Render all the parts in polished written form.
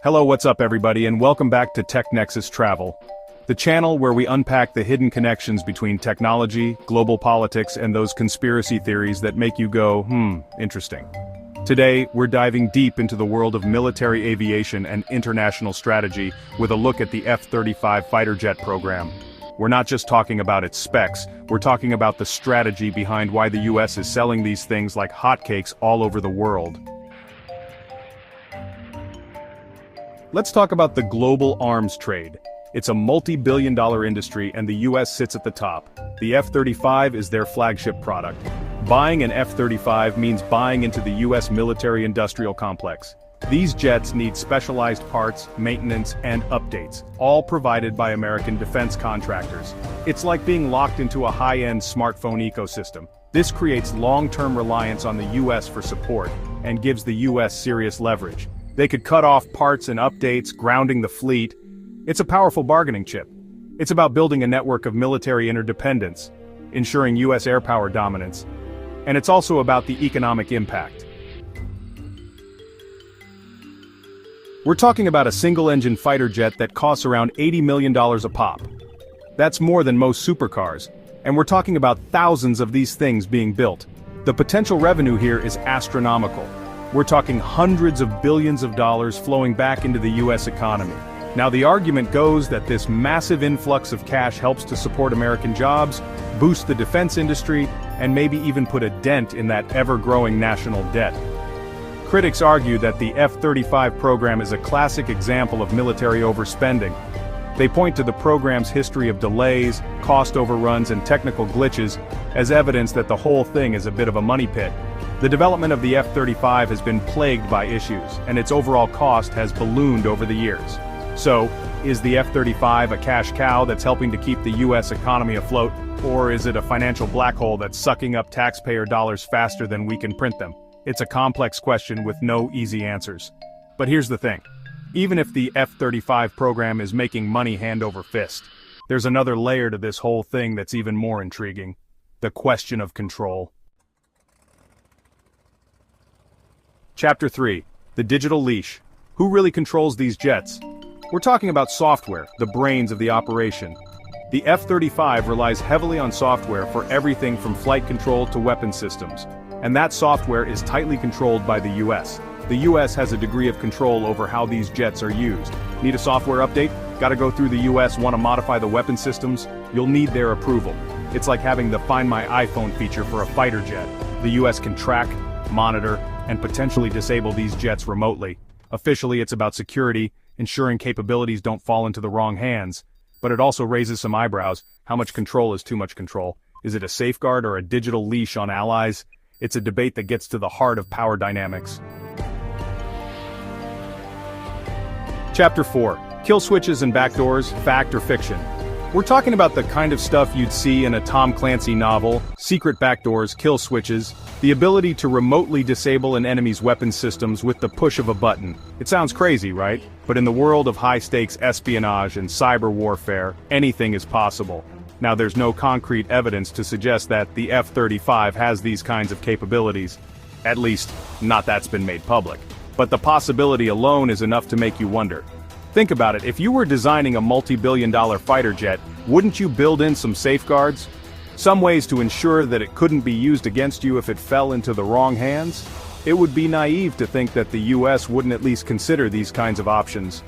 Hello, what's up everybody, and welcome back to TECH-NEXUS-TRAVEL, the channel where we unpack the hidden connections between technology, global politics, and those conspiracy theories that make you go, interesting. Today, we're diving deep into the world of military aviation and international strategy with a look at the F-35 fighter jet program. We're not just talking about its specs, we're talking about the strategy behind why the US is selling these things like hotcakes all over the world. Let's talk about the global arms trade. It's a multi-billion-dollar industry and the US sits at the top. The F-35 is their flagship product. Buying an F-35 means buying into the US military-industrial complex. These jets need specialized parts, maintenance, and updates, all provided by American defense contractors. It's like being locked into a high-end smartphone ecosystem. This creates long-term reliance on the US for support, and gives the US serious leverage. They could cut off parts and updates, grounding the fleet. It's a powerful bargaining chip. It's about building a network of military interdependence, ensuring US air power dominance. And it's also about the economic impact. We're talking about a single-engine fighter jet that costs around $80 million a pop. That's more than most supercars, and we're talking about thousands of these things being built. The potential revenue here is astronomical. We're talking hundreds of billions of dollars flowing back into the US economy. Now the argument goes that this massive influx of cash helps to support American jobs, boost the defense industry, and maybe even put a dent in that ever-growing national debt. Critics argue that the F-35 program is a classic example of military overspending. They point to the program's history of delays, cost overruns, and technical glitches as evidence that the whole thing is a bit of a money pit. The development of the F-35 has been plagued by issues, and its overall cost has ballooned over the years. So, is the F-35 a cash cow that's helping to keep the US economy afloat, or is it a financial black hole that's sucking up taxpayer dollars faster than we can print them? It's a complex question with no easy answers. But here's the thing. Even if the F-35 program is making money hand over fist, there's another layer to this whole thing that's even more intriguing. The question of control. Chapter 3. The Digital Leash. Who really controls these jets? We're talking about software, the brains of the operation. The F-35 relies heavily on software for everything from flight control to weapon systems. And that software is tightly controlled by the US. The US has a degree of control over how these jets are used. Need a software update? Gotta go through the US, wanna modify the weapon systems? You'll need their approval. It's like having the Find My iPhone feature for a fighter jet. The US can track, monitor, and potentially disable these jets remotely. Officially, it's about security, ensuring capabilities don't fall into the wrong hands. But it also raises some eyebrows. How much control is too much control? Is it a safeguard or a digital leash on allies? It's a debate that gets to the heart of power dynamics. Chapter 4. Kill switches and backdoors, fact or fiction? We're talking about the kind of stuff you'd see in a Tom Clancy novel, secret backdoors, kill switches, the ability to remotely disable an enemy's weapon systems with the push of a button. It sounds crazy, right? But in the world of high-stakes espionage and cyber warfare, anything is possible. Now there's no concrete evidence to suggest that the F-35 has these kinds of capabilities. At least, not that's been made public. But the possibility alone is enough to make you wonder. Think about it, if you were designing a multi-billion-dollar fighter jet, wouldn't you build in some safeguards? Some ways to ensure that it couldn't be used against you if it fell into the wrong hands? It would be naive to think that the US wouldn't at least consider these kinds of options.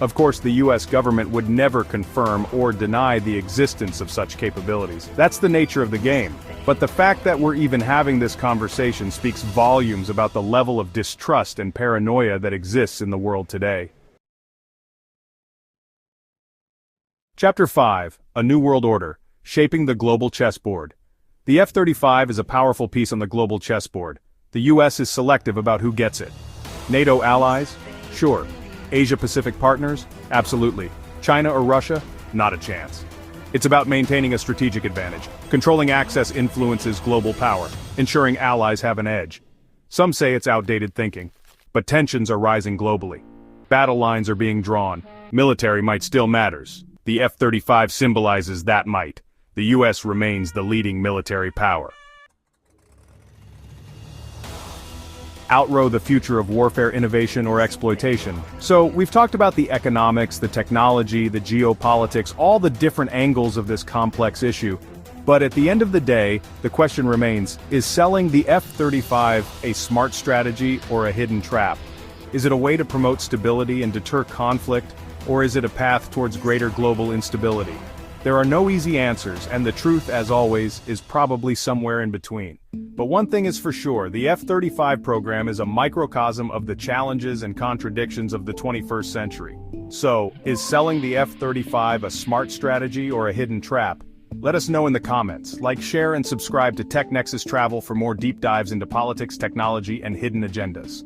Of course, the US government would never confirm or deny the existence of such capabilities. That's the nature of the game. But the fact that we're even having this conversation speaks volumes about the level of distrust and paranoia that exists in the world today. Chapter 5. A New World Order. Shaping the Global Chessboard. The F-35 is a powerful piece on the global chessboard. The US is selective about who gets it. NATO allies? Sure. Asia-Pacific partners? Absolutely. China or Russia? Not a chance. It's about maintaining a strategic advantage. Controlling access influences global power, ensuring allies have an edge. Some say it's outdated thinking, but tensions are rising globally. Battle lines are being drawn. Military might still matters. The F-35 symbolizes that might. The US remains the leading military power. outrow the future of warfare innovation or exploitation. So, we've talked about the economics, the technology, the geopolitics, all the different angles of this complex issue. But at the end of the day, the question remains, is selling the F-35 a smart strategy or a hidden trap? Is it a way to promote stability and deter conflict, or is it a path towards greater global instability? There are no easy answers, and the truth, as always, is probably somewhere in between. But one thing is for sure, the F-35 program is a microcosm of the challenges and contradictions of the 21st century. So, is selling the F-35 a smart strategy or a hidden trap? Let us know in the comments. Like, share, and subscribe to TECH-NEXUS-TRAVEL for more deep dives into politics, technology, and hidden agendas.